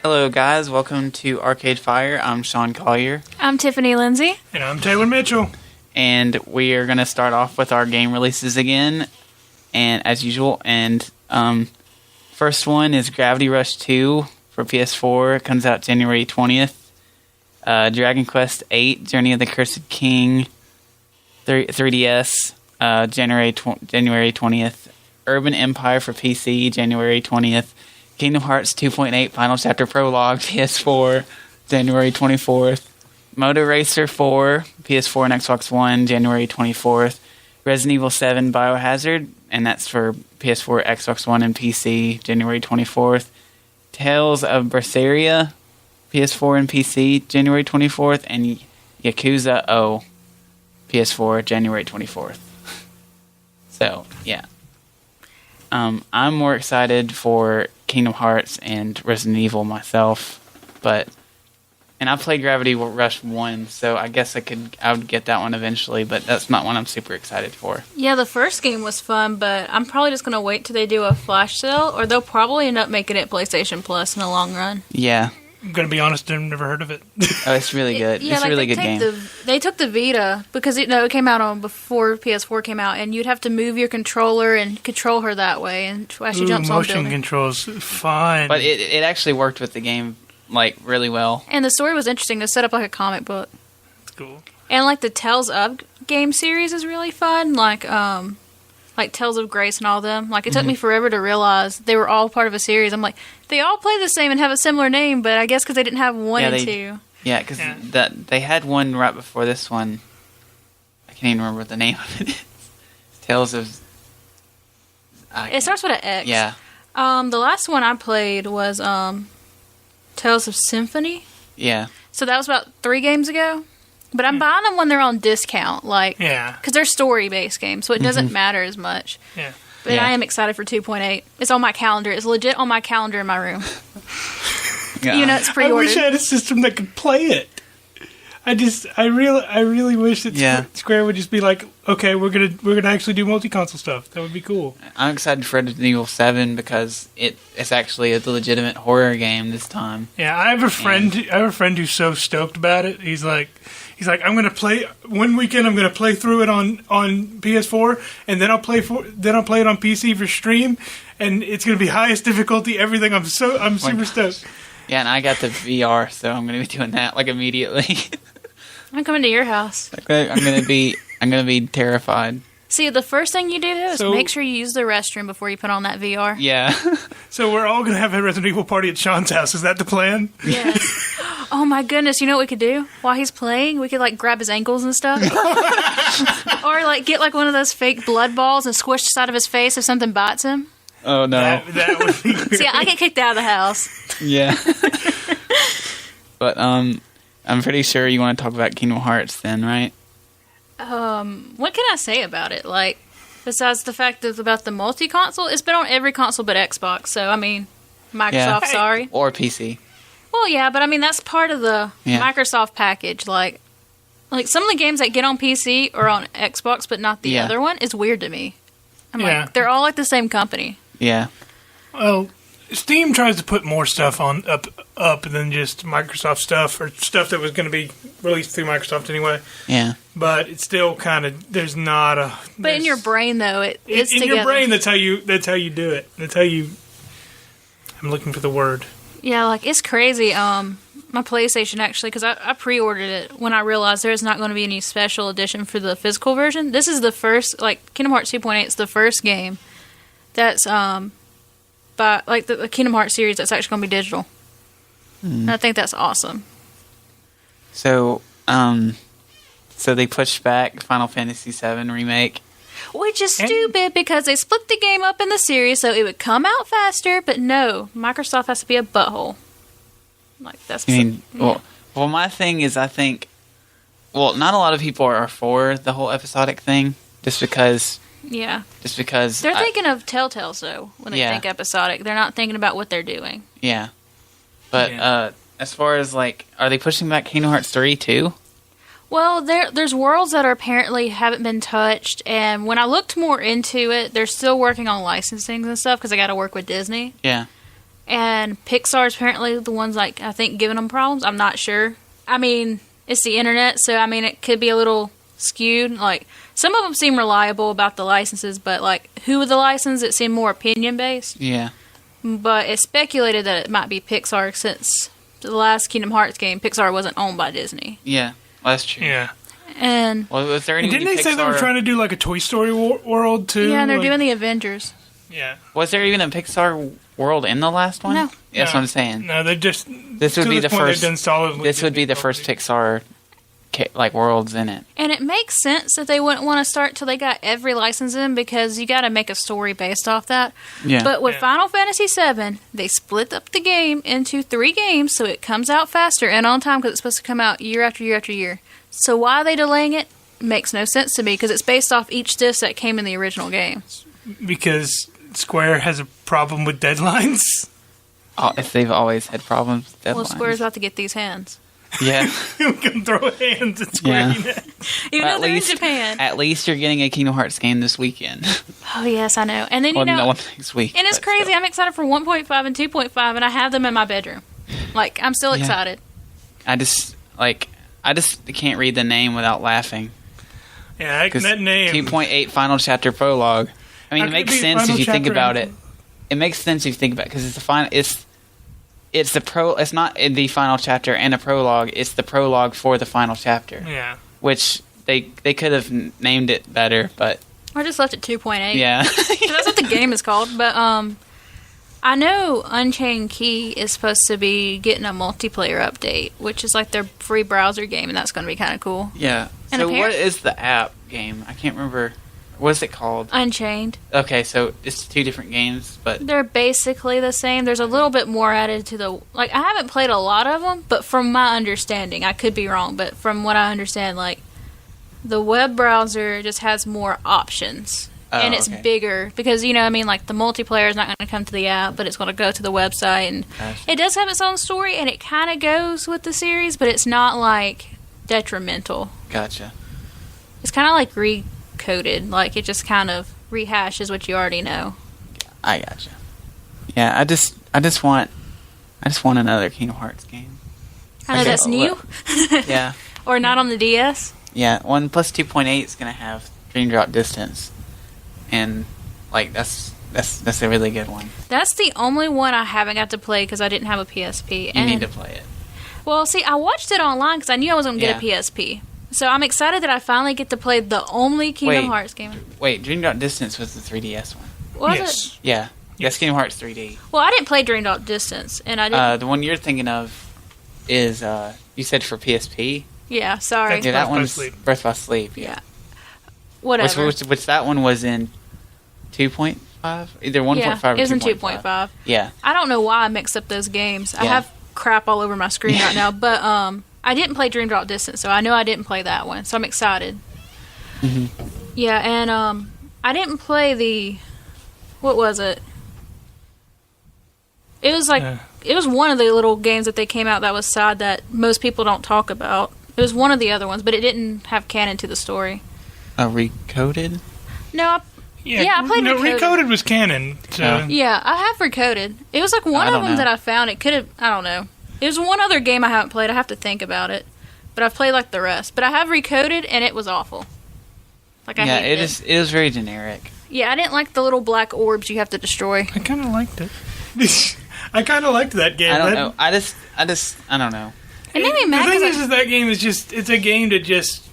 Hello, guys. Welcome to Arcade Fire. I'm Sean Collier. I'm Tiffany Lindsay. And I'm Taylor Mitchell. And we are going to start off with our game releases again, and as usual. And first one is Gravity Rush 2 for PS4. It comes out January 20th. Dragon Quest VIII, Journey of the Cursed King, 3DS, January 20th. Urban Empire for PC, January 20th. Kingdom Hearts 2.8 Final Chapter Prologue, PS4, January 24th. Motor Racer 4, PS4 and Xbox One, January 24th. Resident Evil 7 Biohazard, and that's for PS4, Xbox One, and PC, January 24th. Tales of Berseria, PS4 and PC, January 24th. And Yakuza 0, PS4, January 24th. So, yeah. I'm more excited for Kingdom Hearts and Resident Evil myself, and I played Gravity Rush 1, so I guess I would get that one eventually, but that's not one I'm super excited for. Yeah, the first game was fun, but I'm probably just going to wait till they do a flash sale, or they'll probably end up making it PlayStation Plus in the long run. Yeah. I'm going to be honest, I've never heard of it. Oh, it's really good. It's a really good game. They took the Vita, because it came out on before PS4 came out, and you'd have to move your controller and control her that way, and as she jumps on motion building. controls, fine. But it actually worked with the game, really well. And the story was interesting. It set up like a comic book. That's cool. And, the Tales of game series is really fun, like Tales of Grace and all them. It took me forever to realize they were all part of a series. I'm like, they all play the same and have a similar name, but I guess because they didn't have one and two. Yeah, because they had one right before this one. I can't even remember what the name of it is. Tales of... It starts with an X. Yeah. The last one I played was Tales of Symphony. Yeah. So that was about 3 games ago. But I'm buying them when they're on discount, because they're story-based games, so it doesn't matter as much. Yeah. But I am excited for 2.8. It's on my calendar. It's legit on my calendar in my room. It's pre-ordered. I wish I had a system that could play it. I really wish that Square would just be like, okay, we're gonna actually do multi-console stuff. That would be cool. I'm excited for Resident Evil 7 because it's actually a legitimate horror game this time. Yeah, I have a friend who's so stoked about it. He's like, I'm gonna play one weekend. I'm gonna play through it on PS4, and then I'll play it on PC for stream, and it's gonna be highest difficulty. Everything. I'm super stoked. Yeah, and I got the VR, so I'm gonna be doing that immediately. I'm coming to your house. I'm gonna be terrified. See, the first thing you do is make sure you use the restroom before you put on that VR. Yeah. So we're all gonna have a Resident Evil party at Sean's house. Is that the plan? Yeah. Oh my goodness! You know what we could do while he's playing? We could grab his ankles and stuff, or get one of those fake blood balls and squish the side of his face if something bites him. Oh no! That would be great. See, I get kicked out of the house. Yeah. But I'm pretty sure you want to talk about Kingdom Hearts then, right? What can I say about it? Besides the fact that about the multi-console, it's been on every console but Xbox. So Microsoft, sorry, or PC. Well, yeah, but that's part of the Microsoft package. Like some of the games that get on PC are on Xbox, but not the other one is weird to me. They're all the same company. Yeah. Well, Steam tries to put more stuff on up than just Microsoft stuff or stuff that was going to be released through Microsoft anyway. Yeah. But it's still kind of there's not a. But in your brain, though, it's in together. your brain. That's how you do it. That's how you. I'm looking for the word. Yeah, it's crazy. My PlayStation actually, because I pre-ordered it when I realized there's not going to be any special edition for the physical version. This is the first, Kingdom Hearts 2.8 is the first game that's by the Kingdom Hearts series that's actually going to be digital. And I think that's awesome. So they pushed back Final Fantasy VII Remake. Which is stupid because they split the game up in the series so it would come out faster, but no, Microsoft has to be a butthole. Well, my thing is I think, not a lot of people are for the whole episodic thing just because... Yeah. Just because... They're thinking of Telltales, though, when they think episodic. They're not thinking about what they're doing. Yeah. But as far as, are they pushing back Kingdom Hearts 3, too? Well, there's worlds that apparently haven't been touched, and when I looked more into it, they're still working on licensing and stuff, because I got to work with Disney. Yeah. And Pixar's apparently the ones, like, I think, giving them problems. I'm not sure. I mean, it's the internet, so, I mean, it could be a little skewed. Like, some of them seem reliable about the licenses, but, like, who would the license? It seemed more opinion-based. Yeah. But it's speculated that it might be Pixar since the last Kingdom Hearts game, Pixar wasn't owned by Disney. Yeah. Well, that's true. Yeah. And Well, was there any Didn't they say they were Pixar- trying to do like a Toy Story world too? yeah, and they're Like- doing the Avengers. Yeah. Was there even a Pixar world in the last one? No. Yeah, that's what I'm saying. No, they just. This would to be the point, they've first. done solid with This would be the Disney first already. Pixar, like worlds in it. And it makes sense that they wouldn't want to start till they got every license in because you got to make a story based off that. Yeah. But with Yeah. Final Fantasy VII, they split up the game into 3 games so it comes out faster and on time because it's supposed to come out year after year after year. So why are they delaying it? Makes no sense to me because it's based off each disc that came in the original game. Because Square has a problem with deadlines. Oh, if they've always had problems with deadlines. Well, Square's about to get these hands. Yeah. We can throw hands at Square Yeah. Enix. Even At though they're least- in Japan. At least you're getting a Kingdom Hearts game this weekend. Oh, yes, I know. And then, Well, you know, no, next week. and it's but crazy. still. I'm excited for 1.5 and 2.5, and I have them in my bedroom. Like, I'm still Yeah. excited. I just can't read the name without laughing. Yeah, Because that name. 2.8 Final Chapter Prologue. I mean, How it could makes it be sense Final if you think Chapter about and- it. It makes sense if you think about it because it's the final. It's the pro. It's not in the final chapter and a prologue. It's the prologue for the final chapter, Yeah. which they could have named it better, but I just left it 2.8. yeah. So that's what the game is called. But I know Unchained Key is supposed to be getting a multiplayer update, which is like their free browser game, and that's going to be kind of cool. Yeah. And So apparent- what is the app game? I can't remember. What's it called? Unchained. Okay, so it's 2 different games, but They're basically the same. There's a little bit more added to the... Like, I haven't played a lot of them, but from my understanding, I could be wrong, but from what I understand, like, the web browser just has more options. Oh, and it's okay. bigger because, you know, I mean, like, the multiplayer is not going to come to the app, but it's going to go to the website. And Gotcha. it does have its own story, and it kind of goes with the series, but it's not, like, detrimental. gotcha. It's kind of like recoded. Like, it just kind of rehashes what you already know. I gotcha. Yeah, I just want another Kingdom Hearts game. I know Okay, that's new. Yeah. Or not on the DS. Yeah, 1 plus 2.8 is gonna have Dream Drop Distance, and like that's a really good one. That's the only one I haven't got to play because I didn't have a PSP. You need to play it. Well, see, I watched it online because I knew I was going to get Yeah. a PSP. So I'm excited that I finally get to play the only Kingdom Wait. Hearts game. Wait, Dream Drop Distance was the 3DS one. Was Yes. it? Yeah, that's Kingdom Hearts 3D. Well, I didn't play Dream Drop Distance, and I didn't. The one you're thinking of is you said for PSP. Yeah, sorry. That's Yeah, that Birth by one's Sleep. Birth by Sleep. Yeah. Whatever. Which that one was in 2.5, either 1.5 yeah, or it was in 2.5. 2.5. Yeah, I don't know why I mixed up those games. I Yeah. have crap all over my screen right now, but I didn't play Dream Drop Distance, so I know I didn't play that one. So I'm excited. Mm-hmm. Yeah, and I didn't play the what was it? It was like it was one of the little games that they came out that was sad that most people don't talk about. It was one of the other ones, but it didn't have canon to the story. Recoded. No, Yeah, I played No, Recoded. Recoded was canon. So Yeah. yeah, I have Recoded. It was like one I of don't them know. that I found. It could have, I don't know. There's one other game I haven't played. I have to think about it. But I've played like the rest. But I have Recoded, and it was awful. Like I Yeah, hated it is very generic. Yeah, I didn't like the little black orbs you have to destroy. I kind of liked it. I kind of liked that game. I don't That- know. I don't know. It made me The mad thing 'cause is that game is it's a game to just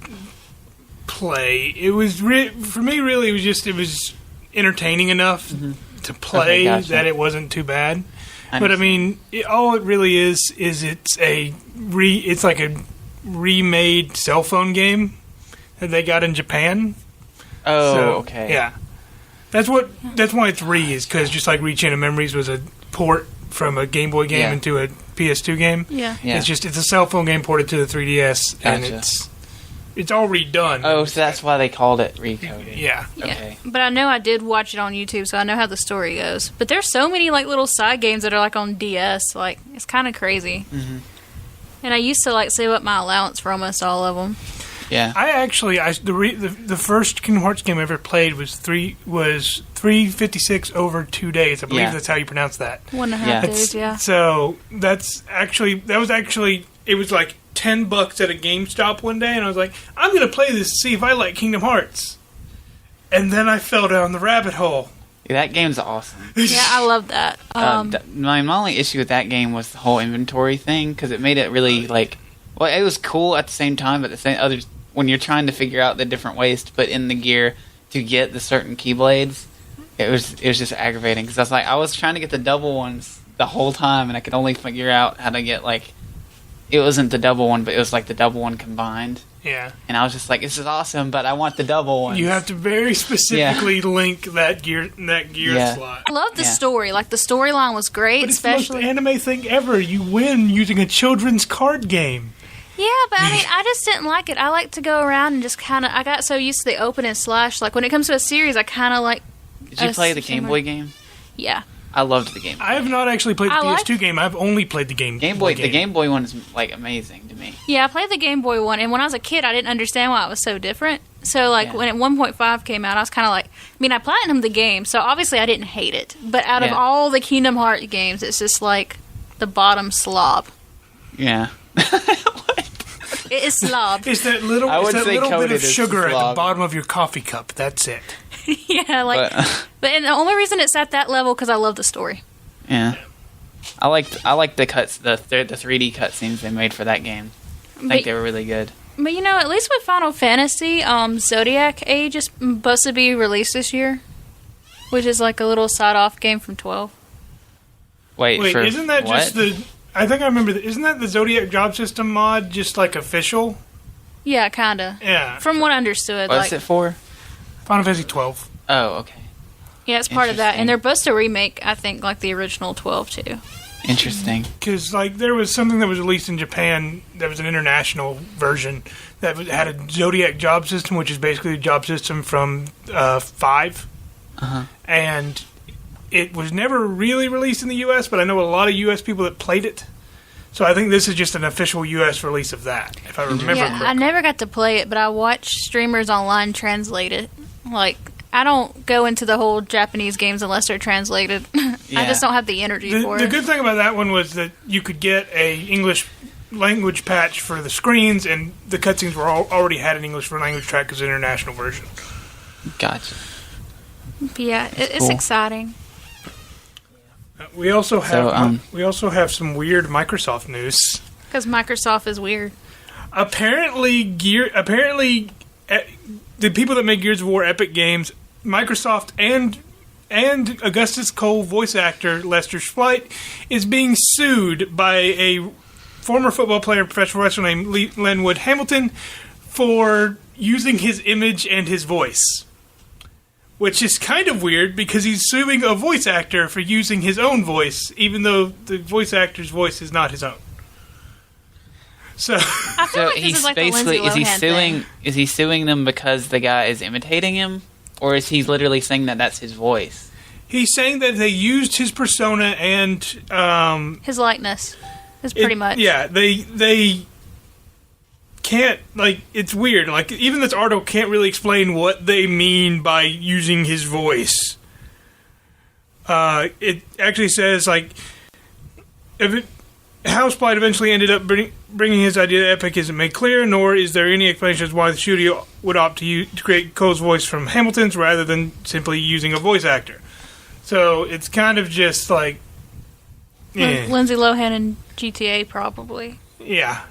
play. It was for me really it was entertaining enough to play Okay, gotcha. that it wasn't too bad. I But I understand. mean, all it really is it's like a remade cell phone game that they got in Japan. Oh, So, okay. Yeah, that's why it's is because just like Reach Into Memories was a port from a Game Boy game Yeah. into a PS2 game. Yeah. Yeah. It's a cell phone game ported to the 3DS, and Gotcha. it's all redone. Oh, so that's why they called it Recoded. Yeah. Yeah. Okay. But I know I did watch it on YouTube, so I know how the story goes. But there's so many like little side games that are like on DS. Like it's kind of crazy. Mhm. And I used to like save up my allowance for almost all of them. Yeah. The first Kingdom Hearts game I ever played was 356 over 2 days. I believe that's how you pronounce that. 1.5 days, yeah. So it was like $10 at a GameStop one day, and I was like, I'm going to play this to see if I like Kingdom Hearts. And then I fell down the rabbit hole. Yeah, that game's awesome. Yeah, I love that. My only issue with that game was the whole inventory thing, because it made it really, like... Well, it was cool at the same time, but when you're trying to figure out the different ways to put in the gear to get the certain keyblades, it was just aggravating, because I was trying to get the double ones the whole time, and I could only figure out how to get, like... It wasn't the double one, but it was like the double one combined. Yeah. And I was just like, this is awesome, but I want the double one. You have to very specifically link that gear slot. I love the story. Like, the storyline was great, but it's especially... the most anime thing ever. You win using a children's card game. Yeah, but I mean, I just didn't like it. I like to go around and just kind of... I got so used to the open and slash. Like, when it comes to a series, I kind of like... Did you play the Game Boy game? Yeah. I loved the Game Boy. I have not actually played the PS2 game. I've only played the Game Boy game. The Game Boy one is, like, amazing to me. Yeah, I played the Game Boy one, and when I was a kid, I didn't understand why it was so different. So, like, when 1.5 came out, I was kind of like... I mean, I platinumed the game, so obviously I didn't hate it. But out of all the Kingdom Hearts games, it's just, like, the bottom slob. Yeah. It is slob. It's that little bit of sugar at the bottom of your coffee cup. That's it. Yeah, like... But and the only reason it's at that level because I love the story. Yeah. I liked the 3D cutscenes they made for that game. I think they were really good. But you know, at least with Final Fantasy, Zodiac Age is supposed to be released this year, which is like a little side-off game from 12. Wait, isn't that what? just the... I think I remember isn't that the Zodiac Job System mod just like official? Yeah, kinda. Yeah. From what I understood. What's it for? Final Fantasy 12. Oh, okay. Yeah, it's part of that. And they're supposed to remake, I think, like the original 12 too. Interesting. Because like there was something that was released in Japan that was an international version that had a Zodiac Job System, which is basically a job system from 5. Uh-huh. And it was never really released in the U.S., but I know a lot of U.S. people that played it. So I think this is just an official U.S. release of that, if I remember correctly. I never got to play it, but I watched streamers online translate it. Like, I don't go into the whole Japanese games unless they're translated. Yeah. I just don't have the energy for it. The good thing about that one was that you could get a English language patch for the screens, and the cutscenes were already had an English language track as an international version. Gotcha. But yeah, it's exciting. We also have some weird Microsoft news. Because Microsoft is weird. Apparently, the people that make Gears of War Epic Games, Microsoft and Augustus Cole voice actor Lester Spleight is being sued by a former football player and professional wrestler named Linwood Hamilton for using his image and his voice. Which is kind of weird because he's suing a voice actor for using his own voice, even though the voice actor's voice is not his own. So he's like basically is he suing them because the guy is imitating him, or is he literally saying that that's his voice? He's saying that they used his persona and his likeness is pretty much. Yeah, they can't, like, it's weird. Like, even this article can't really explain what they mean by using his voice. It actually says, like, how Spleight eventually ended up bringing his idea to Epic isn't made clear, nor is there any explanation as to why the studio would opt to create Cole's voice from Hamilton's rather than simply using a voice actor. So it's kind of just like... Lindsay Lohan and GTA, probably. Yeah.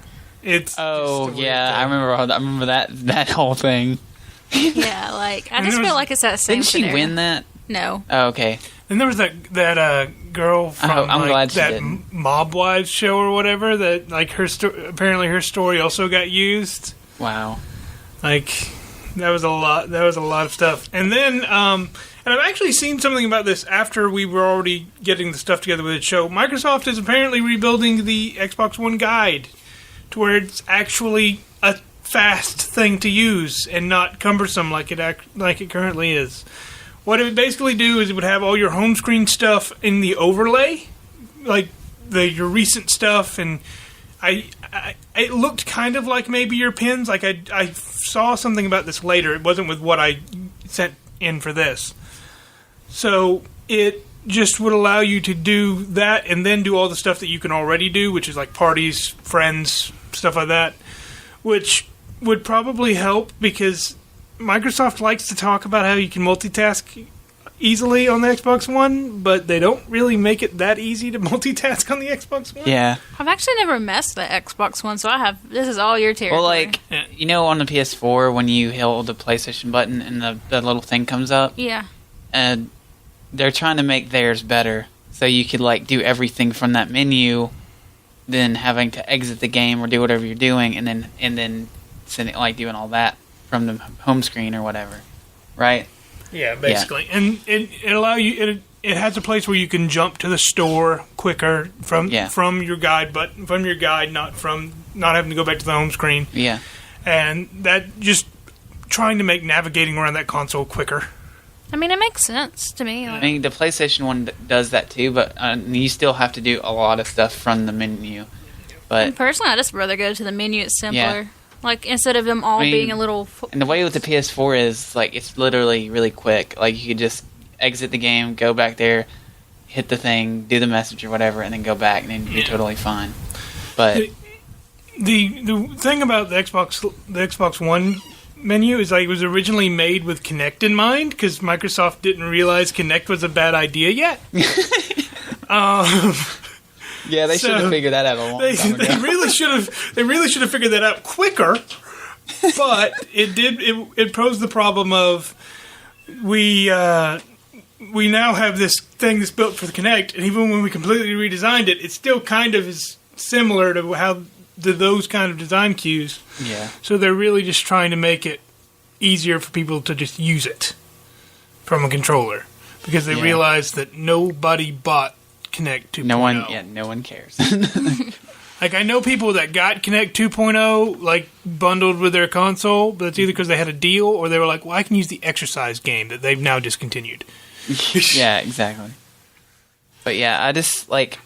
I remember that whole thing. Yeah, like I just feel like it's that same. Didn't she win that? No. Oh, okay. And there was that girl from that Mob Wives show or whatever that like apparently her story also got used. Wow. Like that was a lot of stuff. And then and I've actually seen something about this after we were already getting the stuff together with the show. Microsoft is apparently rebuilding the Xbox One guide to where it's actually a fast thing to use and not cumbersome like it currently is. What it would basically do is it would have all your home screen stuff in the overlay, like your recent stuff, and it looked kind of like maybe your pins. Like I saw something about this later. It wasn't with what I sent in for this. So it just would allow you to do that and then do all the stuff that you can already do, which is like parties, friends, stuff like that, which would probably help because Microsoft likes to talk about how you can multitask easily on the Xbox One, but they don't really make it that easy to multitask on the Xbox One. Yeah. I've actually never messed the Xbox One, so this is all your territory. Well, like, you know, on the PS4, when you hold the PlayStation button and the little thing comes up? Yeah. And they're trying to make theirs better. So you could, like, do everything from that menu, then having to exit the game or do whatever you're doing, and then send it, like, doing all that from the home screen or whatever. Right? Yeah, basically. Yeah. And it allow you. It has a place where you can jump to the store quicker from your guide, but from your guide, not having to go back to the home screen. Yeah. And that just trying to make navigating around that console quicker. I mean, it makes sense to me. I mean, the PlayStation 1 does that too, but you still have to do a lot of stuff from the menu. But personally, I just rather go to the menu. It's simpler. Yeah. Like, instead of them all being a little... And the way with the PS4 is, like, it's literally really quick. Like, you could just exit the game, go back there, hit the thing, do the message or whatever, and then go back, and then you're totally fine. But the thing about the Xbox One menu is, like, it was originally made with Kinect in mind, because Microsoft didn't realize Kinect was a bad idea yet. Yeah, they should have figured that out a long time ago. They really should have figured that out quicker. But it posed the problem of we now have this thing that's built for the Kinect, and even when we completely redesigned it, it still kind of is similar to those kind of design cues. Yeah. So they're really just trying to make it easier for people to just use it from a controller because they realized that nobody bought Kinect 2.0. No one cares. Like, I know people that got Kinect 2.0, like, bundled with their console, but it's either because they had a deal or they were like, well, I can use the exercise game that they've now discontinued. Yeah, exactly. But yeah, I just, like,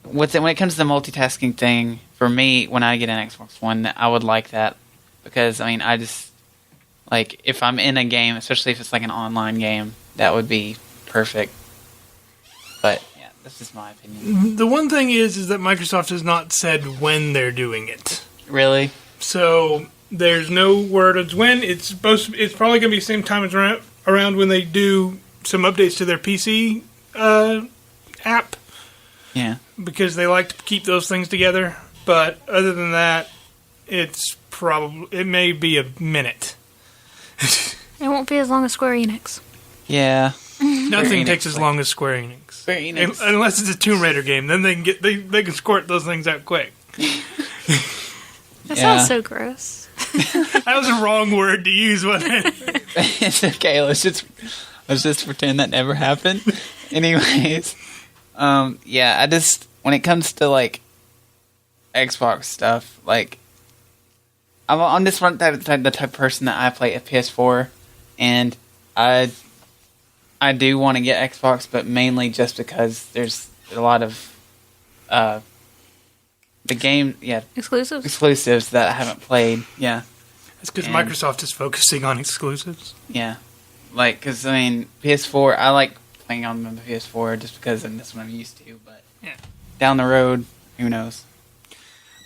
when it comes to the multitasking thing, for me, when I get an Xbox One, I would like that. Because, I mean, I just, like, if I'm in a game, especially if it's, like, an online game, that would be perfect. But, yeah, that's just my opinion. The one thing is that Microsoft has not said when they're doing it. Really? So, there's no word of when. It's probably going to be the same time as around when they do some updates to their PC app. Yeah. Because they like to keep those things together. But other than that, it may be a minute. It won't be as long as Square Enix. Yeah. Nothing takes as long as Square Enix. Square Enix. Unless it's a Tomb Raider game, then they can squirt those things out quick. That sounds so gross. That was a wrong word to use, wasn't it? It's okay. Let's just pretend that never happened. Anyways, yeah. I just when it comes to like Xbox stuff, like I'm just the type of person that I play a PS4, and I do want to get Xbox, but mainly just because there's a lot of the game, exclusives that I haven't played. Yeah, that's because Microsoft is focusing on exclusives. Yeah, like because I mean PS4, I like playing on the PS4 just because that's what I'm used to. But down the road, who knows?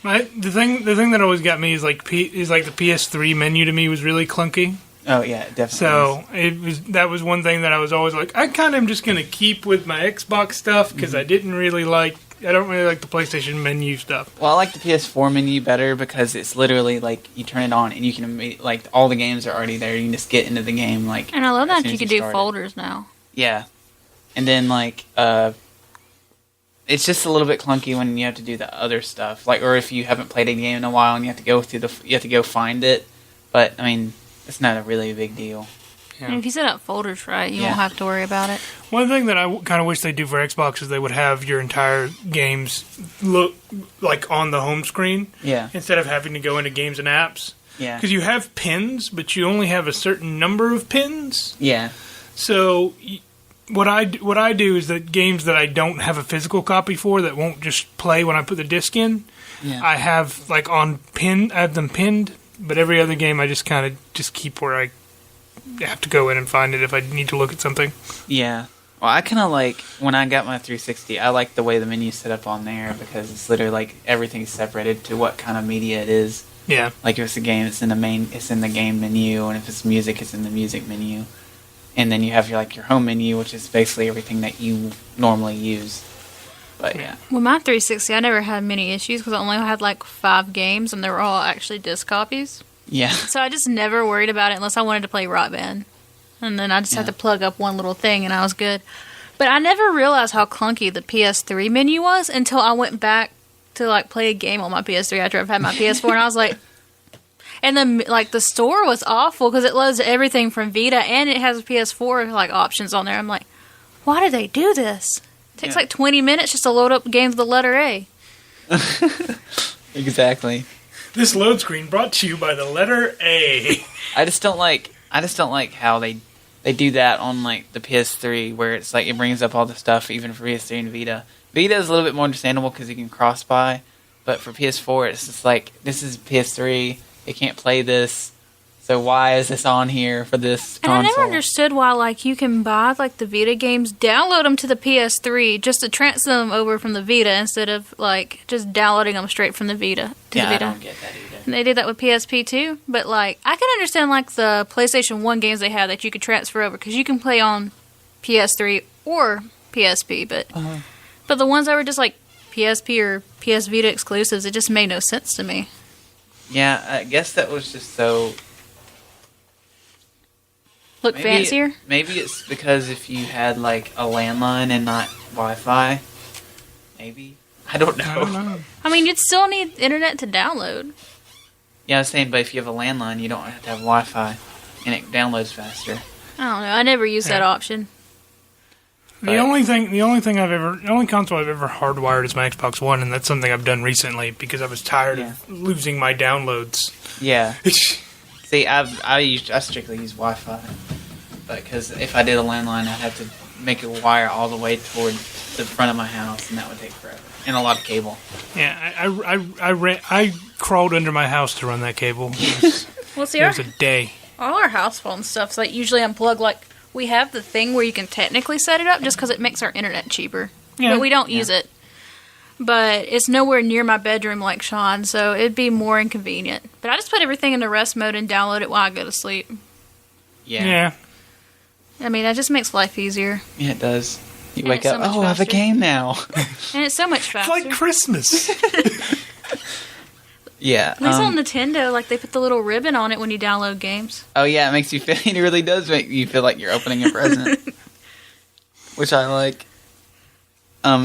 The thing that always got me is like the PS3 menu to me was really clunky. Oh yeah, definitely. So that was one thing that I was always like, I kind of am just gonna keep with my Xbox stuff because I don't really like the PlayStation menu stuff. Well, I like the PS4 menu better because it's literally like you turn it on and you can like all the games are already there. You can just get into the game like. And I love that you can do folders now. Yeah, and then like it's just a little bit clunky when you have to do the other stuff, like or if you haven't played a game in a while and you have to go find it. But I mean. It's not a really big deal. Yeah. And if you set up folders right, you won't have to worry about it. One thing that I kind of wish they do for Xbox is they would have your entire games look like on the home screen. Yeah. Instead of having to go into games and apps. Yeah. Because you have pins, but you only have a certain number of pins. Yeah. So what I do is that games that I don't have a physical copy for that won't just play when I put the disc in, I have like I have them pinned. But every other game, I just kind of just keep where I have to go in and find it if I need to look at something. Yeah. Well, I kind of like, when I got my 360, I like the way the menu's set up on there because it's literally like everything's separated to what kind of media it is. Yeah. Like if it's a game, it's in the game menu, and if it's music, it's in the music menu. And then you have your home menu, which is basically everything that you normally use. But yeah. Well, my 360, I never had many issues because I only had like 5 games, and they were all actually disc copies. Yeah. So I just never worried about it unless I wanted to play Rock Band. And then I just had to plug up one little thing, and I was good. But I never realized how clunky the PS3 menu was until I went back to like play a game on my PS3 after I've had my PS4, and I was like... And then, like, the store was awful because it loads everything from Vita, and it has PS4 like options on there. I'm like, why do they do this? It takes like 20 minutes just to load up games with the letter A. Exactly. This load screen brought to you by the letter A. I just don't like how they do that on like the PS3, where it's like it brings up all the stuff even for PS3 and Vita. Vita is a little bit more understandable because you can cross buy, but for PS4 it's just like, this is PS3, it can't play this, so why is this on here for this console? And I never understood why, like, you can buy, like, the Vita games, download them to the PS3 just to transfer them over from the Vita instead of, like, just downloading them straight from the Vita to the Vita. I don't get that either. And they did that with PSP, too. But, like, I can understand, like, the PlayStation 1 games they had that you could transfer over because you can play on PS3 or PSP, but the ones that were just, like, PSP or PS Vita exclusives, it just made no sense to me. Yeah, I guess that was just so... Fancier? Maybe it's because if you had, like, a landline and not Wi-Fi, maybe? I don't know. I mean, you'd still need internet to download. Yeah, I was saying, but if you have a landline, you don't have to have Wi-Fi, and it downloads faster. I don't know. I never used that option. The only console I've ever hardwired is my Xbox One, and that's something I've done recently because I was tired of losing my downloads. Yeah. See, I strictly use Wi-Fi, but because if I did a landline, I'd have to make a wire all the way toward the front of my house, and that would take forever, and a lot of cable. Yeah, I crawled under my house to run that cable. It was a day. All our house phone stuff's like usually unplugged. Like, we have the thing where you can technically set it up just because it makes our internet cheaper, but we don't use it. But it's nowhere near my bedroom like Sean, so it'd be more inconvenient. But I just put everything into rest mode and download it while I go to sleep. Yeah. I mean, that just makes life easier. Yeah, it does. You wake up, I have a game now. And it's so much faster. It's like Christmas. Yeah. At least on Nintendo, like, they put the little ribbon on it when you download games. Oh, yeah, it makes you feel, it really does make you feel like you're opening a present. Which I like.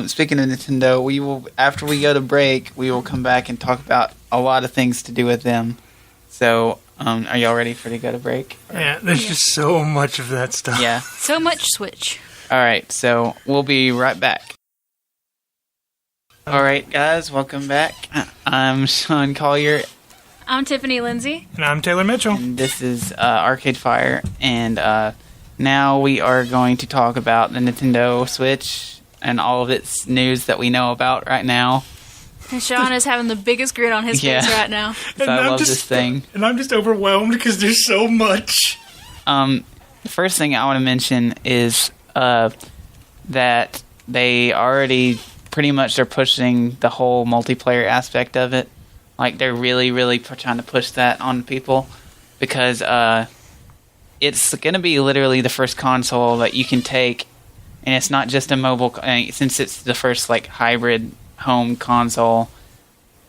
Speaking of Nintendo, we will, after we go to break, we will come back and talk about a lot of things to do with them. So, are y'all ready to go to break? Yeah, there's just so much of that stuff. Yeah. So much Switch. Alright, so we'll be right back. Alright, guys, welcome back. I'm Sean Collier. I'm Tiffany Lindsay. And I'm Taylor Mitchell. And this is Arcade Fire. And now we are going to talk about the Nintendo Switch and all of its news that we know about right now. And Sean is having the biggest grin on his face right now. So I love this thing. And I'm just overwhelmed because there's so much. The first thing I want to mention is that they already pretty much are pushing the whole multiplayer aspect of it. Like, they're really, really trying to push that on people because it's going to be literally the first console that you can take, and it's not just a mobile, since it's the first, like, hybrid home console,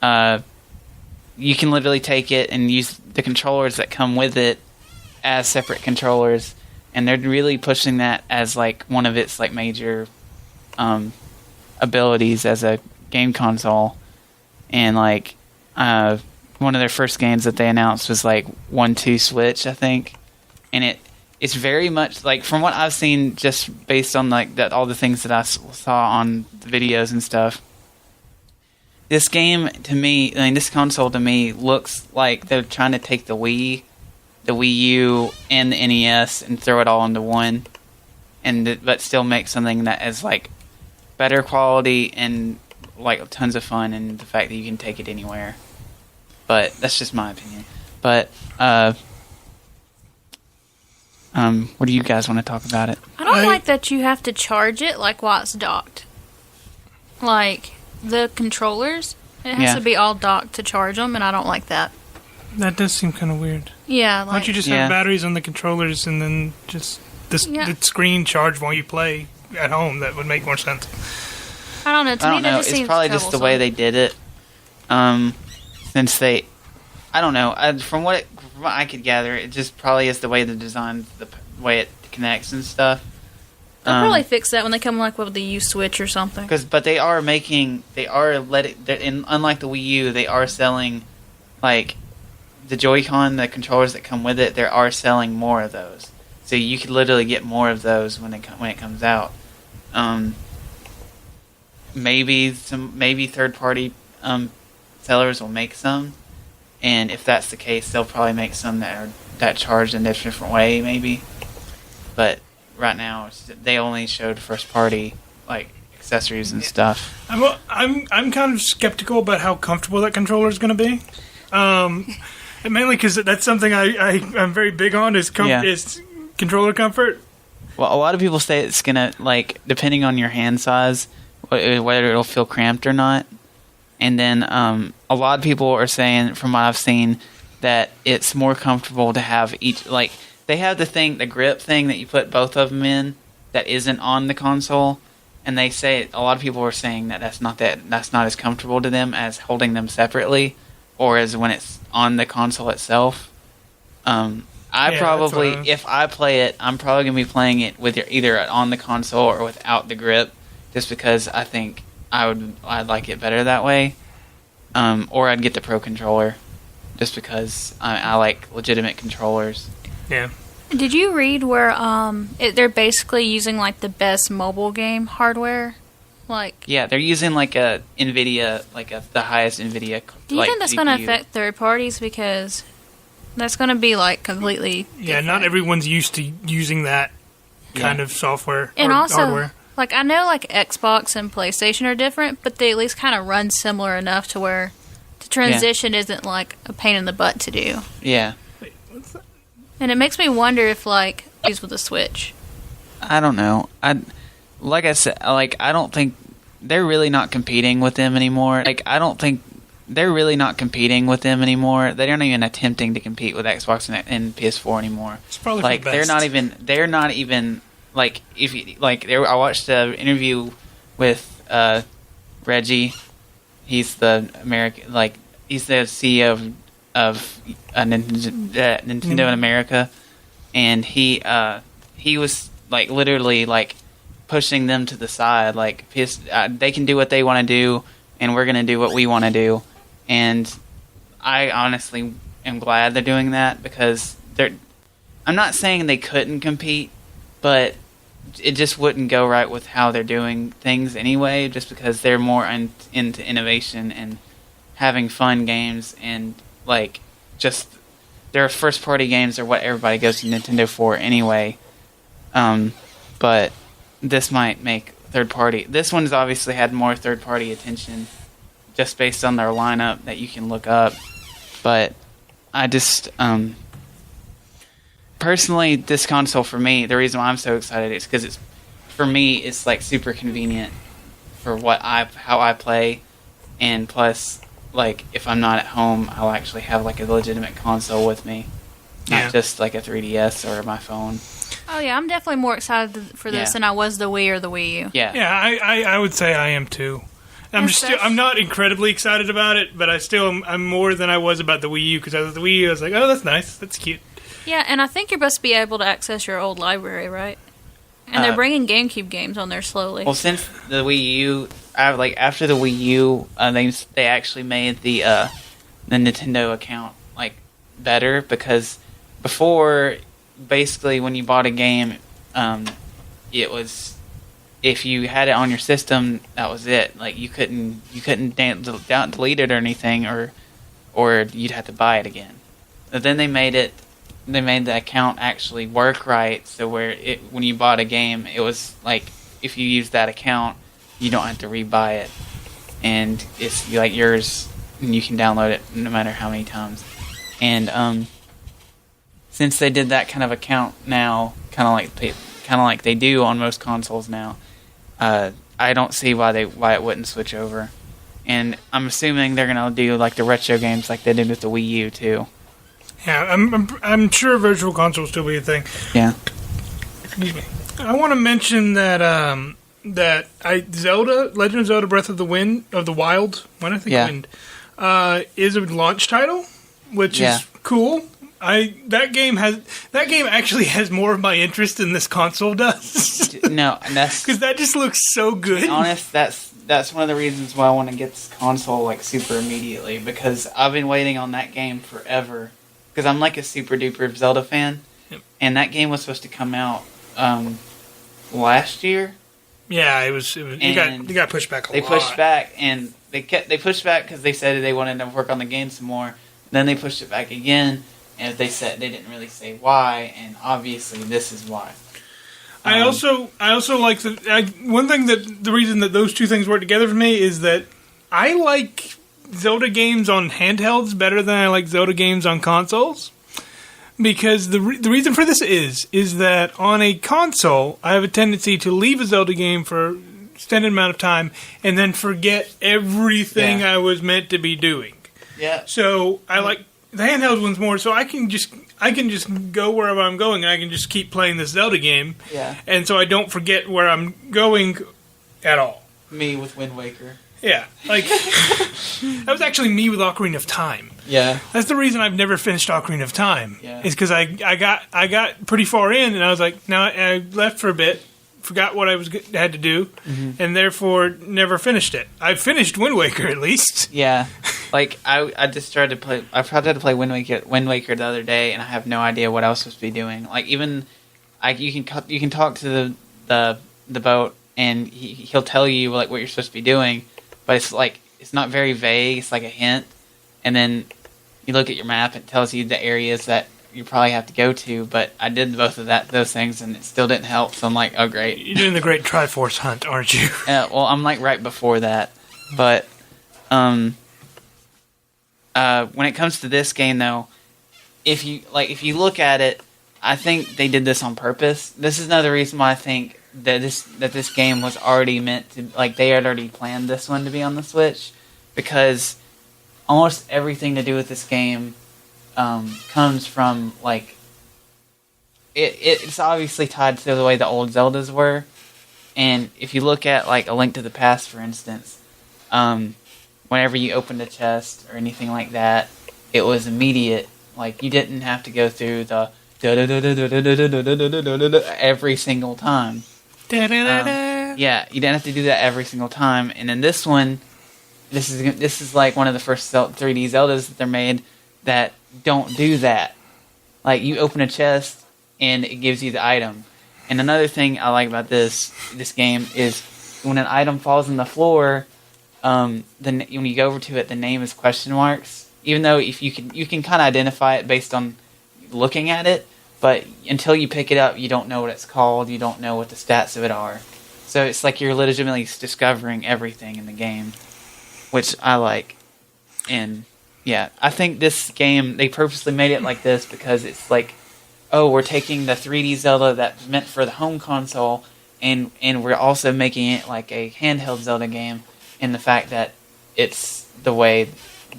you can literally take it and use the controllers that come with it as separate controllers, and they're really pushing that as, like, one of its, like, major abilities as a game console. And, like, one of their first games that they announced was, like, 1-2 Switch, I think, and it's very much, like, from what I've seen, just based on, like, all the things that I saw on the videos and stuff, this game, to me, I mean, this console, to me, looks like they're trying to take the Wii U, and the NES and throw it all into one. but still make something that is like better quality and like tons of fun, and the fact that you can take it anywhere. But that's just my opinion. But what do you guys want to talk about it? I don't like that you have to charge it like while it's docked. Like the controllers, it has to be all docked to charge them, and I don't like that. That does seem kind of weird. Yeah, Why don't you just have batteries on the controllers and then just the screen charge while you play at home? That would make more sense. I don't know. To me, that just seems it's probably just the way they did it. Since they, I don't know. From what I could gather, it just probably is the way they designed the way it connects and stuff. They'll probably fix that when they come like with the U switch or something. But they are letting, unlike the Wii U, they are selling like the Joy-Con, the controllers that come with it. They are selling more of those, so you could literally get more of those when it comes out. Maybe third party sellers will make some, and if that's the case, they'll probably make some that charge in a different way, maybe. But right now, they only showed first party like accessories and stuff. I'm kind of skeptical about how comfortable that controller is going to be. And mainly because that's something I'm very big on is controller comfort. Well, a lot of people say it's gonna, like, depending on your hand size, whether it'll feel cramped or not. And then a lot of people are saying, from what I've seen, that it's more comfortable to have each, like, they have the grip thing that you put both of them in that isn't on the console. And they say, a lot of people are saying that's not as comfortable to them as holding them separately, or as when it's on the console itself. If I play it, I'm probably going to be playing it with either on the console or without the grip, just because I think I'd like it better that way. Or I'd get the Pro Controller, just because I like legitimate controllers. Yeah. Did you read where they're basically using like the best mobile game hardware? Yeah, they're using like a NVIDIA, the highest NVIDIA. Do you think that's going to affect third parties, because that's going to be like completely different? Not everyone's used to using that kind of software and also, hardware. Like, I know like Xbox and PlayStation are different, but they at least kind of run similar enough to where the transition isn't like a pain in the butt to do. Yeah. Wait, what's that? And it makes me wonder if like use with the Switch. I don't know. Like I said, I don't think they're really not competing with them anymore. I don't think they're really not competing with them anymore. They're not even attempting to compete with Xbox and PS4 anymore. It's probably for the best. They're not even like, if you I watched an interview with Reggie. He's the he's the CEO of Nintendo in America, and he was like literally like pushing them to the side, like they can do what they want to do, and we're going to do what we want to do. And I honestly am glad they're doing that, because I'm not saying they couldn't compete, but it just wouldn't go right with how they're doing things anyway, just because they're more into innovation and having fun games, and like just their first party games are what everybody goes to Nintendo for anyway. But this might make third party. This one's obviously had more third party attention just based on their lineup that you can look up. But I just personally, this console for me, the reason why I'm so excited is because it's like super convenient for how I play, and plus, like, if I'm not at home, I'll actually have like a legitimate console with me, not just like a 3DS or my phone. Oh yeah, I'm definitely more excited for this than I was the Wii or the Wii U. Yeah, I would say I am too. I'm not incredibly excited about it, but I'm more than I was about the Wii U, because the Wii U I was like, oh, that's nice, that's cute. Yeah, and I think you're supposed to be able to access your old library, right? And they're bringing GameCube games on there slowly. Well, since the Wii U, after the Wii U, they actually made the Nintendo account like better, because before, basically, when you bought a game, it was, if you had it on your system, that was it. Like, you couldn't delete it or anything, or you'd have to buy it again. But then they made it they made the account actually work right. So when you bought a game, it was like if you use that account, you don't have to rebuy it, and it's like yours, and you can download it no matter how many times. And since they did that kind of account now, kind of like they do on most consoles now, I don't see why it wouldn't switch over. And I'm assuming they're gonna do like the retro games like they did with the Wii U too. Yeah, I'm sure Virtual Console will still be a thing. Yeah. Excuse me. I want to mention that Zelda, Legend of Zelda: Breath of the Wild, Wind, is a launch title, which is cool. That game actually has more of my interest than this console does. No, and that's because that just looks so good. To be honest, that's one of the reasons why I want to get this console like super immediately, because I've been waiting on that game forever. Because I'm like a super duper Zelda fan, and that game was supposed to come out last year. Yeah, it was. It got pushed back a lot. They pushed back, and they pushed back because they said they wanted to work on the game some more. Then they pushed it back again, and they didn't really say why, and obviously this is why. I also like one thing the reason that those two things work together for me is that I like Zelda games on handhelds better than I like Zelda games on consoles. Because the reason for this is that on a console, I have a tendency to leave a Zelda game for an extended amount of time and then forget everything I was meant to be doing. Yeah. So I like the handheld ones more, so I can just go wherever I'm going and I can just keep playing this Zelda game. Yeah. And so I don't forget where I'm going at all. Me with Wind Waker. Yeah, like that was actually me with Ocarina of Time. Yeah, that's the reason I've never finished Ocarina of Time. Yeah, is because I got pretty far in, and I was like, now I left for a bit, forgot what I had to do, and therefore never finished it. I finished Wind Waker at least. Yeah, like I just tried to play. I tried to play Wind Waker the other day, and I have no idea what I was supposed to be doing. Like even, you can talk to the boat, and he'll tell you like what you're supposed to be doing. But it's not very vague. It's like a hint, and then you look at your map. It tells you the areas that you probably have to go to. But I did both of those things, and it still didn't help. So I'm like, oh great. You're doing the Great Triforce Hunt, aren't you? Well, I'm like right before that. But when it comes to this game, though, if you look at it, I think they did this on purpose. This is another reason why I think that this game was already meant to, like, they had already planned this one to be on the Switch, because almost everything to do with this game comes from, like, it's obviously tied to the way the old Zeldas were, and if you look at, like, A Link to the Past, for instance, whenever you opened a chest or anything like that, it was immediate. Like, you didn't have to go through the every single time. Yeah, you didn't have to do that every single time. And in this one, this is like one of the first 3D Zeldas that they're made that don't do that. Like, you open a chest and it gives you the item. And another thing I like about this game is when an item falls on the floor, when you go over to it, the name is question marks. Even though if you can kind of identify it based on looking at it. But until you pick it up, you don't know what it's called. You don't know what the stats of it are. So it's like you're legitimately discovering everything in the game, which I like. And yeah, I think this game, they purposely made it like this because it's like, oh, we're taking the 3D Zelda that's meant for the home console, and we're also making it like a handheld Zelda game, in the fact that it's the way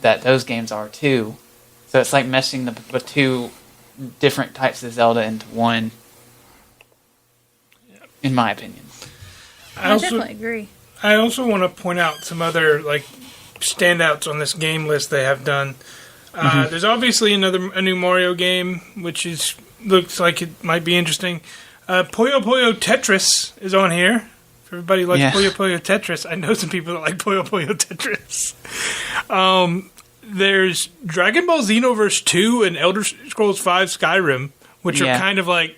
that those games are too. So it's like meshing the two different types of Zelda into one, in my opinion. I definitely agree. I also want to point out some other like standouts on this game list they have done. There's obviously a new Mario game, which looks like it might be interesting. Puyo Puyo Tetris is on here. If everybody likes Puyo Puyo Tetris, I know some people that like Puyo Puyo Tetris. There's Dragon Ball Xenoverse 2 and Elder Scrolls V Skyrim, which are kind of like,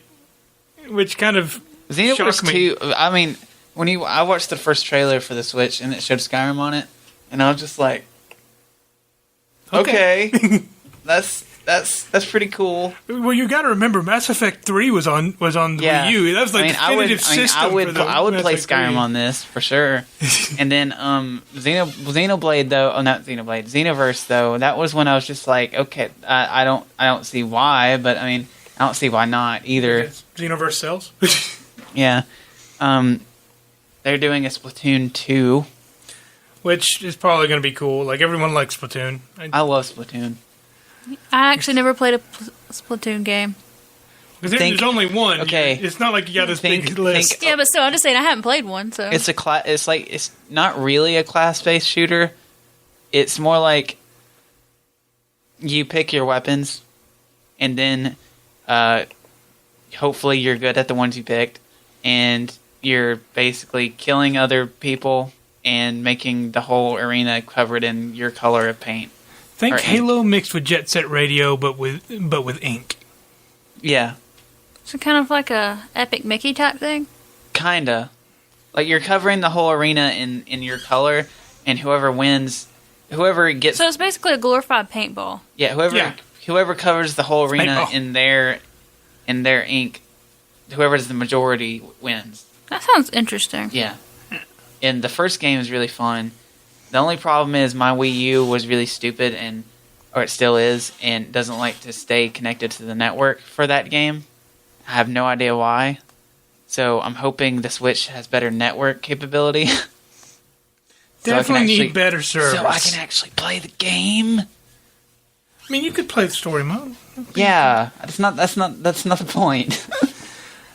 Xenoverse 2. I mean, I watched the first trailer for the Switch and it showed Skyrim on it, and I was just like, okay, that's that's pretty cool. Well, you got to remember, Mass Effect 3 was on the Wii U. That was like definitive system. I would play Mass Effect 3. Skyrim on this for sure. And then Xenoblade though, not Xenoblade, Xenoverse though. That was when I was just like, okay, I don't see why, but I mean, I don't see why not either. Xenoverse sells. Yeah. They're doing a Splatoon 2. Which is probably going to be cool. Like, everyone likes Splatoon. I love Splatoon. I actually never played a Splatoon game. Because there's only one. Okay. It's not like you got this big list. Yeah, but still, I'm just saying I haven't played one, so... It's not really a class-based shooter. It's more like you pick your weapons, and then hopefully you're good at the ones you picked, and you're basically killing other people and making the whole arena covered in your color of paint. Think Halo mixed with Jet Set Radio, but with ink. Yeah. So kind of like a Epic Mickey type thing? Kinda. Like you're covering the whole arena in your color, and whoever wins, whoever gets... So it's basically a glorified paintball. Yeah, whoever covers the whole arena paintball. in their ink, whoever's the majority wins. That sounds interesting. Yeah. And the first game is really fun. The only problem is my Wii U was really stupid, or it still is, and doesn't like to stay connected to the network for that game. I have no idea why. So I'm hoping the Switch has better network capability. Definitely need better service. So I can actually play the game. I mean, you could play the story mode. Yeah, that's not the point.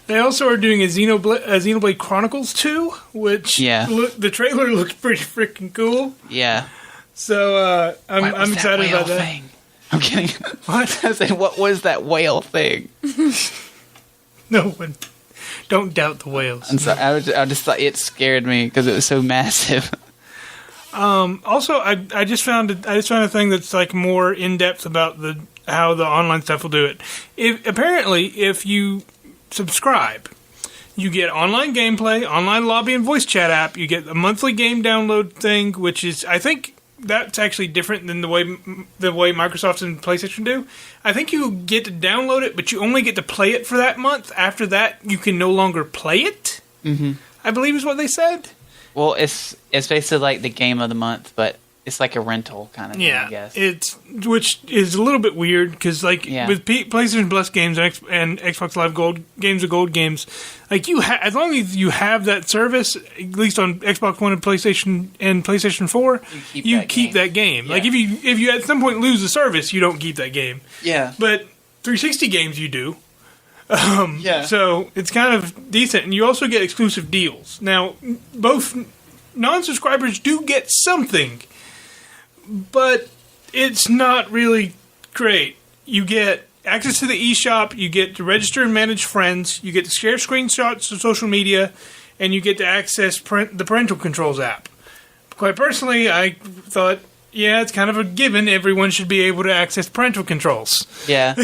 They also are doing a Xenoblade Chronicles 2, which the trailer looks pretty freaking cool. Yeah. So I'm excited about that. Thing? I'm kidding. What? I said, what was that whale thing? No one. Don't doubt the whales. I'm sorry. I just thought it scared me because it was so massive. Also, I just found a thing that's like more in depth about how the online stuff will do it. Apparently, if you subscribe, you get online gameplay, online lobby and voice chat app. You get a monthly game download thing, which is, I think that's actually different than the way Microsoft and PlayStation do. I think you get to download it, but you only get to play it for that month. After that, you can no longer play it. Mm-hmm. I believe is what they said. Well, it's basically like the game of the month, but it's like a rental kind of thing, I guess. Which is a little bit weird because, like, with PlayStation Plus games and Xbox Live Gold games or Gold games, like as long as you have that service, at least on Xbox One and PlayStation 4, you keep that game. Yeah. Like if you at some point lose the service, you don't keep that game. Yeah. But 360 games you do. So it's kind of decent, and you also get exclusive deals. Now, both non-subscribers do get something, but it's not really great. You get access to the eShop, you get to register and manage friends, you get to share screenshots of social media, and you get to access the parental controls app. Quite personally, I thought, it's kind of a given. Everyone should be able to access parental controls. Yeah.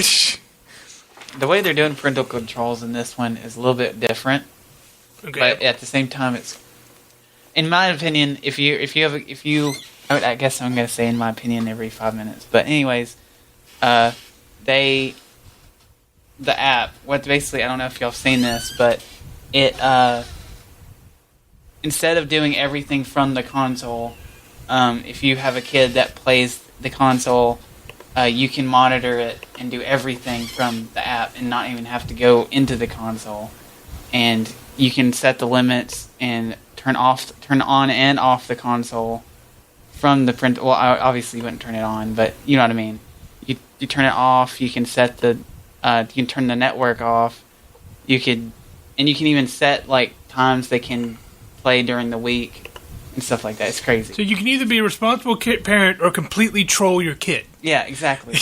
The way they're doing parental controls in this one is a little bit different. Okay. But at the same time, it's, in my opinion, if you I guess I'm going to say in my opinion every 5 minutes. But anyways, the app, basically, I don't know if y'all have seen this, but it, instead of doing everything from the console, if you have a kid that plays the console, you can monitor it and do everything from the app and not even have to go into the console. And you can set the limits and turn on and off the console from the print. Well, obviously you wouldn't turn it on, but you know what I mean. You turn it off. You can set you can turn the network off. You can even set like times they can play during the week and stuff like that. It's crazy. So you can either be a responsible parent or completely troll your kid. Yeah, exactly.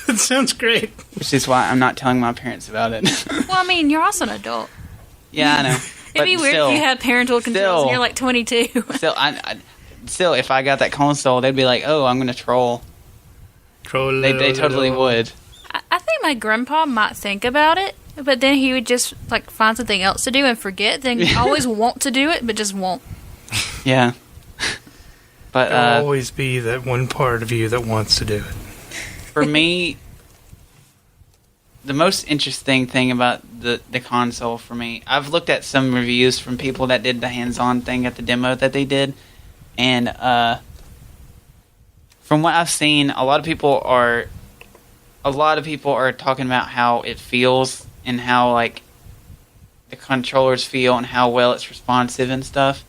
That sounds great. Which is why I'm not telling my parents about it. Well, I mean, you're also an adult. Yeah, I know. It'd be weird if you had parental controls and you're like 22. Still, if I got that console, they'd be like, "Oh, I'm going to troll." They totally would. I think my grandpa might think about it, but then he would just like find something else to do and forget. Then always want to do it, but just won't. Yeah. But there'll always be that one part of you that wants to do it. For me, the most interesting thing about the console for me, I've looked at some reviews from people that did the hands-on thing at the demo that they did, and from what I've seen, a lot of people are talking about how it feels and how like the controllers feel and how well it's responsive and stuff.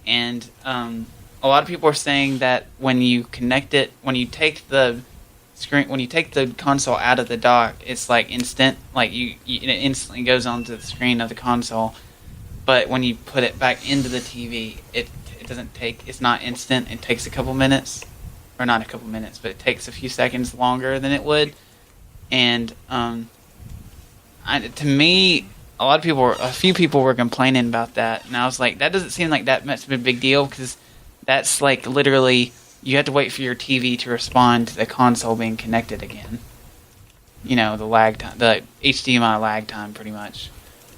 And a lot of people are saying that when you connect it, when you take the console out of the dock, it's like instant, like it instantly goes onto the screen of the console. But when you put it back into the TV, it doesn't take. It's not instant. It takes a couple minutes, or not a couple minutes, but it takes a few seconds longer than it would. And to me, a few people were complaining about that, and I was like, that doesn't seem like that much of a big deal, because that's like literally you have to wait for your TV to respond to the console being connected again. You know, the lag time, the HDMI lag time, pretty much.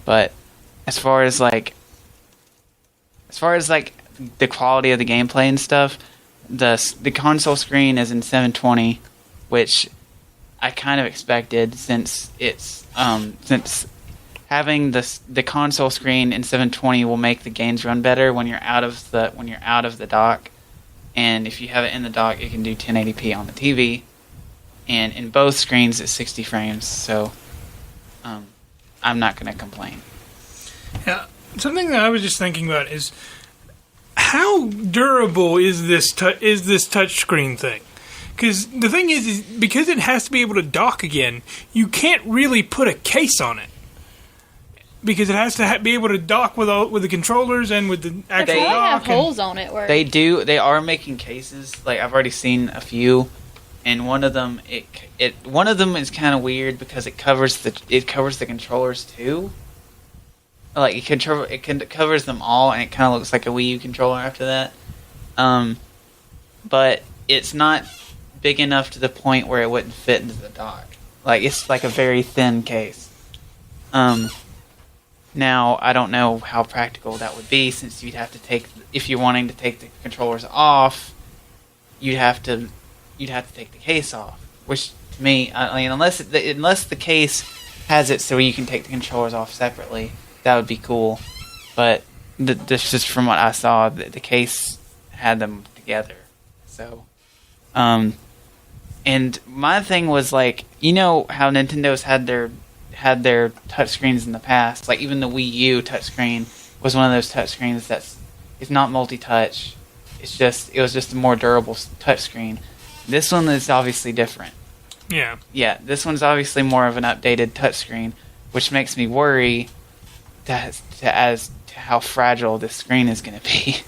But as far as like the quality of the gameplay and stuff, the console screen is in 720, which I kind of expected, since it's since having the console screen in 720 will make the games run better when you're out of the dock, and if you have it in the dock, it can do 1080p on the TV, and in both screens it's 60 frames. So I'm not going to complain. Yeah, something that I was just thinking about is how durable is this touch screen thing? Because the thing is because it has to be able to dock again, you can't really put a case on it. Because it has to be able to dock with the controllers and with the actual They dock. have holes on it. Where They are making cases. Like, I've already seen a few, and one of them is kind of weird because it covers the controllers too. Like it covers them all, and it kind of looks like a Wii U controller after that. But it's not big enough to the point where it wouldn't fit into the dock. Like, it's like a very thin case. Now, I don't know how practical that would be, since you'd have to if you're wanting to take the controllers off, you'd have to take the case off. Which, to me, I mean, unless the case has it so you can take the controllers off separately, that would be cool. But this just from what I saw, the case had them together. So, and my thing was, like, you know how Nintendo's had their touchscreens in the past. Like, even the Wii U touchscreen was one of those touchscreens it's not multi-touch. It was just a more durable touchscreen. This one is obviously different. Yeah. Yeah, this one's obviously more of an updated touchscreen, which makes me worry as to how fragile this screen is going to be.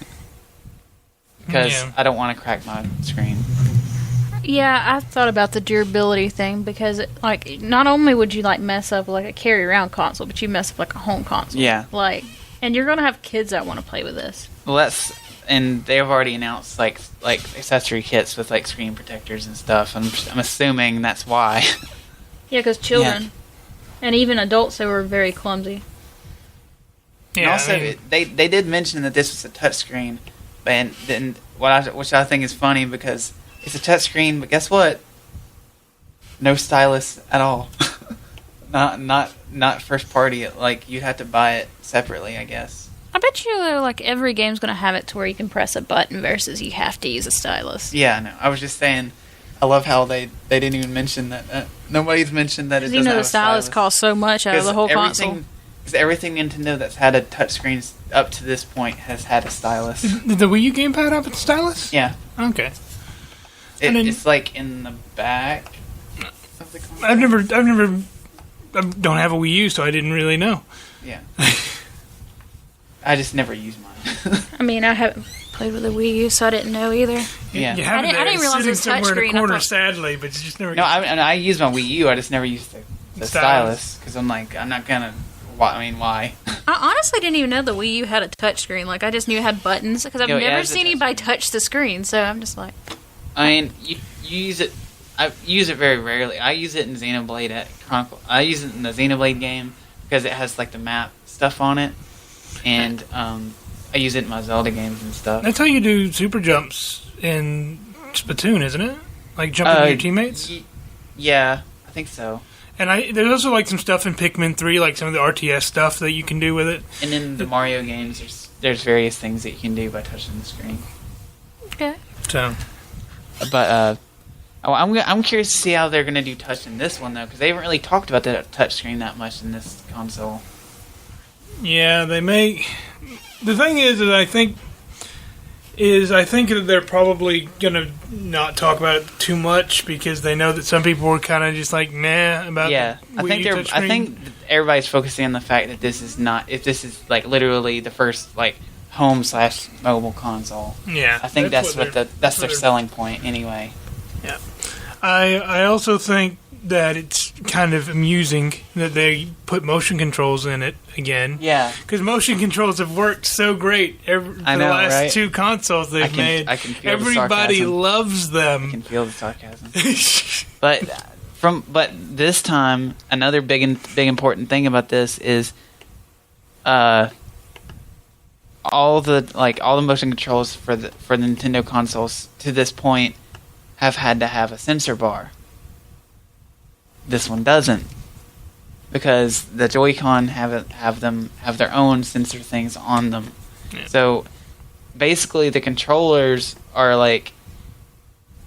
Because I don't want to crack my screen. Yeah, I thought about the durability thing, because not only would you mess up a carry around console, but you mess up a home console. Yeah. And you're gonna have kids that want to play with this. Well, and they've already announced like accessory kits with screen protectors and stuff. I'm assuming that's why. Yeah, because children and even adults, they were very clumsy. Yeah. And also, they did mention that this was a touchscreen, and then which I think is funny, because it's a touchscreen, but guess what? No stylus at all. not first party. You'd have to buy it separately, I guess. I bet you every game's gonna have it to where you can press a button versus you have to use a stylus. Yeah, no. I was just saying, I love how they didn't even mention that. Nobody's mentioned that it doesn't have a stylus. The stylus costs so much out of the whole console. Because everything Nintendo that's had a touchscreen up to this point has had a stylus. Did the Wii U gamepad have a stylus? Yeah. Okay. It's in the back of the console. I don't have a Wii U, so I didn't really know. Yeah. I just never use mine. I mean, I haven't played with a Wii U, so I didn't know either. Yeah. You have it I didn't realize it was somewhere in touchscreen. the corner, sadly, but you just never. No, I use my Wii U. I just never use the stylus, because I'm not gonna. Why? I honestly didn't even know the Wii U had a touchscreen. I just knew it had buttons, because I've never seen anybody touch the screen. So I'm just like. I mean, you use it. I use it very rarely. I use it in Xenoblade Chronicle. I use it in the Xenoblade game because it has the map stuff on it, and I use it in my Zelda games and stuff. That's how you do super jumps in Splatoon, isn't it? Jumping to your teammates. Yeah, I think so. And there's also like some stuff in Pikmin 3, like some of the RTS stuff that you can do with it. And in the Mario games, there's various things that you can do by touching the screen. Okay. So, But I'm curious to see how they're going to do touch in this one though, because they haven't really talked about the touch screen that much in this console. yeah, they may. The thing is that I think that they're probably gonna not talk about it too much because they know that some people were kind of just like nah about. Yeah, the Wii U touchscreen. I think everybody's focusing on the fact that this is not. If this is like literally the first like home/mobile console. Yeah, I think that's their selling point anyway. Yeah, I also think that it's kind of amusing that they put motion controls in it again. Yeah, because motion controls have worked so great for the last right? 2 consoles they've made. I can feel everybody the sarcasm. loves them. I can feel the sarcasm. But this time, another big important thing about this is, all the motion controls for the Nintendo consoles to this point have had to have a sensor bar. This one doesn't, because the Joy-Con have their own sensor things on them. Yeah. So basically, the controllers are like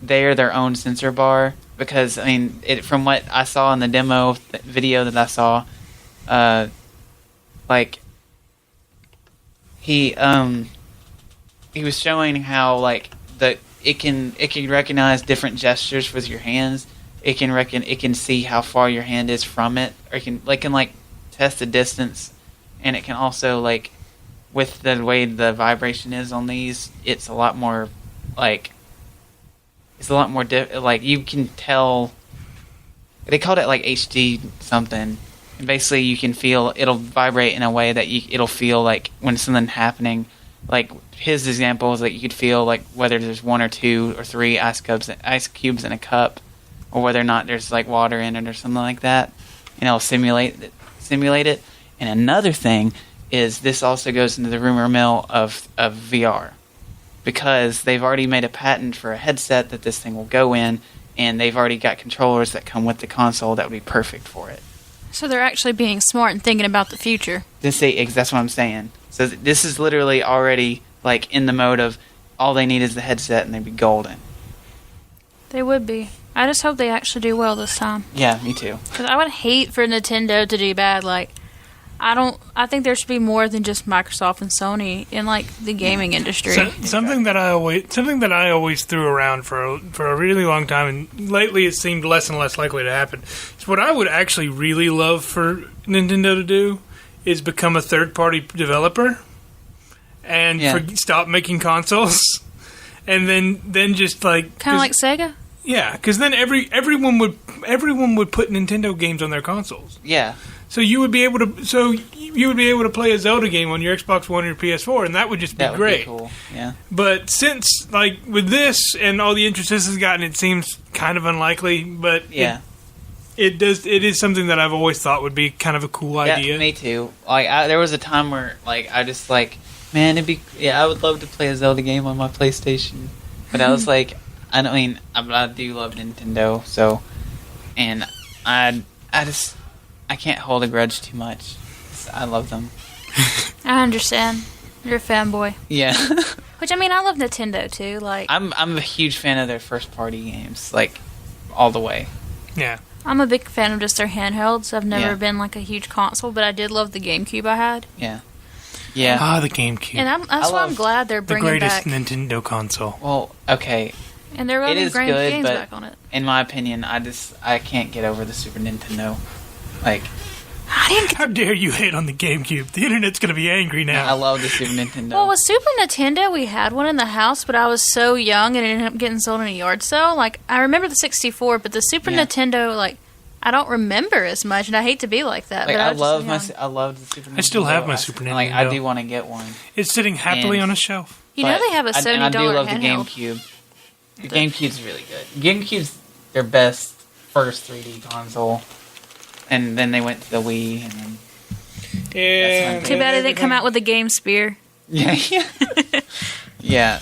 they're their own sensor bar. Because I mean, from what I saw in the demo video that I saw, like he was showing how like it can recognize different gestures with your hands. It can see how far your hand is from it, or it can test the distance, and it can also like with the way the vibration is on these, it's a lot more like you can tell. They called it like HD something, and basically you can feel it'll vibrate in a way that it'll feel like when something's happening. Like his example is like you could feel like whether there's 1 or 2 or 3 ice cubes in a cup, or whether or not there's like water in it or something like that, and it'll simulate it. And another thing is this also goes into the rumor mill of VR, because they've already made a patent for a headset that this thing will go in, and they've already got controllers that come with the console that would be perfect for it. So they're actually being smart and thinking about the future. That's what I'm saying. So this is literally already like in the mode of all they need is the headset and they'd be golden. They would be. I just hope they actually do well this time. Yeah, me too. Because I would hate for Nintendo to do bad. Like, I think there should be more than just Microsoft and Sony in like the gaming industry. Something that I always threw around for a really long time, and lately it seemed less and less likely to happen. Is what I would actually really love for Nintendo to do is become a third-party developer and stop making consoles, and then just like kind of like Sega. Yeah, because then everyone would put Nintendo games on their consoles. Yeah. So you would be able to play a Zelda game on your Xbox One or your PS4, and that would just be great. That would be cool. Yeah. But since like with this and all the interest this has gotten, it seems kind of unlikely. But yeah, it is something that I've always thought would be kind of a cool idea. Me too. Like there was a time where like I just like, man, I would love to play a Zelda game on my PlayStation, but I was like, I do love Nintendo, so, and I can't hold a grudge too much. I love them. I understand. You're a fanboy. Yeah. Which, I mean, I love Nintendo too. Like, I'm a huge fan of their first party games, like all the way. Yeah. I'm a big fan of just their handhelds. I've never been like a huge console, but I did love the GameCube I had. Yeah. Yeah. Ah, the GameCube. And that's why I'm glad they're bringing back the greatest Nintendo console. Well, okay. And they're running great games back on it. In my opinion, I can't get over the Super Nintendo. Like, how dare you hate on the GameCube? The internet's going to be angry now. I love the Super Nintendo. Well, with Super Nintendo, we had one in the house, but I was so young and it ended up getting sold in a yard sale. Like, I remember the 64, but the Super Nintendo, like, I don't remember as much, and I hate to be like that. Like, but I love the Super Nintendo. I still have my Super Nintendo. Like, I do want to get one. It's sitting happily on a shelf. You know they have a $70 handheld. I do love the GameCube. The GameCube's really good. GameCube's their best first 3D console, and then they went to the Wii, and then too bad they didn't come out with the Game Spear. Yeah. Yeah.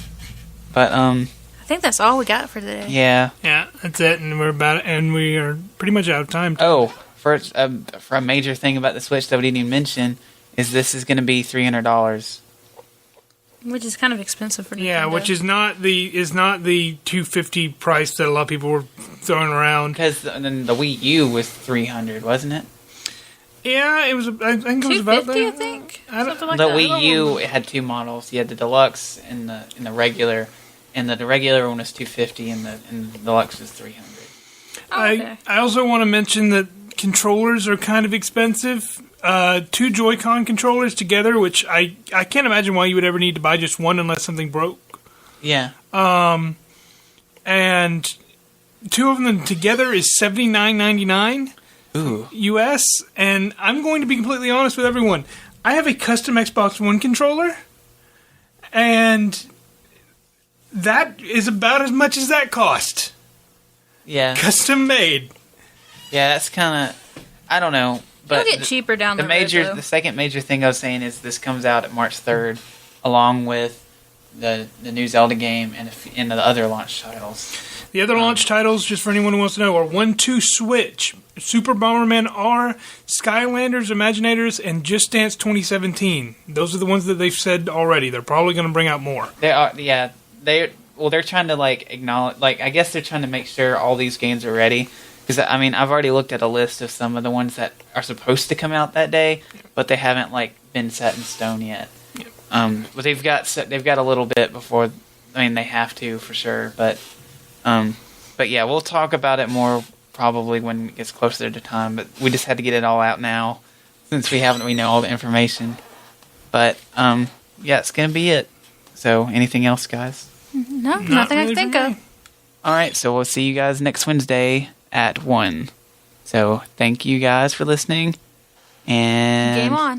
But I think that's all we got for today. Yeah. Yeah, that's it, and we are pretty much out of time. Oh, first for a major thing about the Switch that we didn't even mention is this is going to be $300. Which is kind of expensive for Nintendo. Yeah, which is not the $250 price that a lot of people were throwing around. Because then the Wii U was $300, wasn't it? Yeah, it was. I think it was about that. $250, I think. Something like The that. Wii U, it had two models. You had the deluxe and the regular, and the regular one was $250, and the deluxe was $300. Oh, okay. I also want to mention that controllers are kind of expensive. 2 Joy-Con controllers together, which I can't imagine why you would ever need to buy just one unless something broke. Yeah. And 2 of them together is $79.99 Ooh. US. And I'm going to be completely honest with everyone. I have a custom Xbox One controller, and that is about as much as that cost. Yeah. Custom made. Yeah, that's kind of, I don't know. But It'll get cheaper down the road, though. The second major thing I was saying is this comes out at March 3rd, along with the new Zelda game and the other launch titles. The other launch titles, just for anyone who wants to know, are 1-2 Switch, Super Bomberman R, Skylanders, Imaginators, and Just Dance 2017. Those are the ones that they've said already. They're probably going to bring out more. They are, yeah. They're trying to acknowledge, I guess they're trying to make sure all these games are ready. Because, I mean, I've already looked at a list of some of the ones that are supposed to come out that day, but they haven't, been set in stone yet. But they've got a little bit before, I mean, they have to, for sure. But yeah, we'll talk about it more probably when it gets closer to time. But we just had to get it all out now, since we know all the information. But, yeah, it's going to be it. So, anything else, guys? No, nothing I can think of. All right, so we'll see you guys next Wednesday at 1. So thank you guys for listening. And Game on.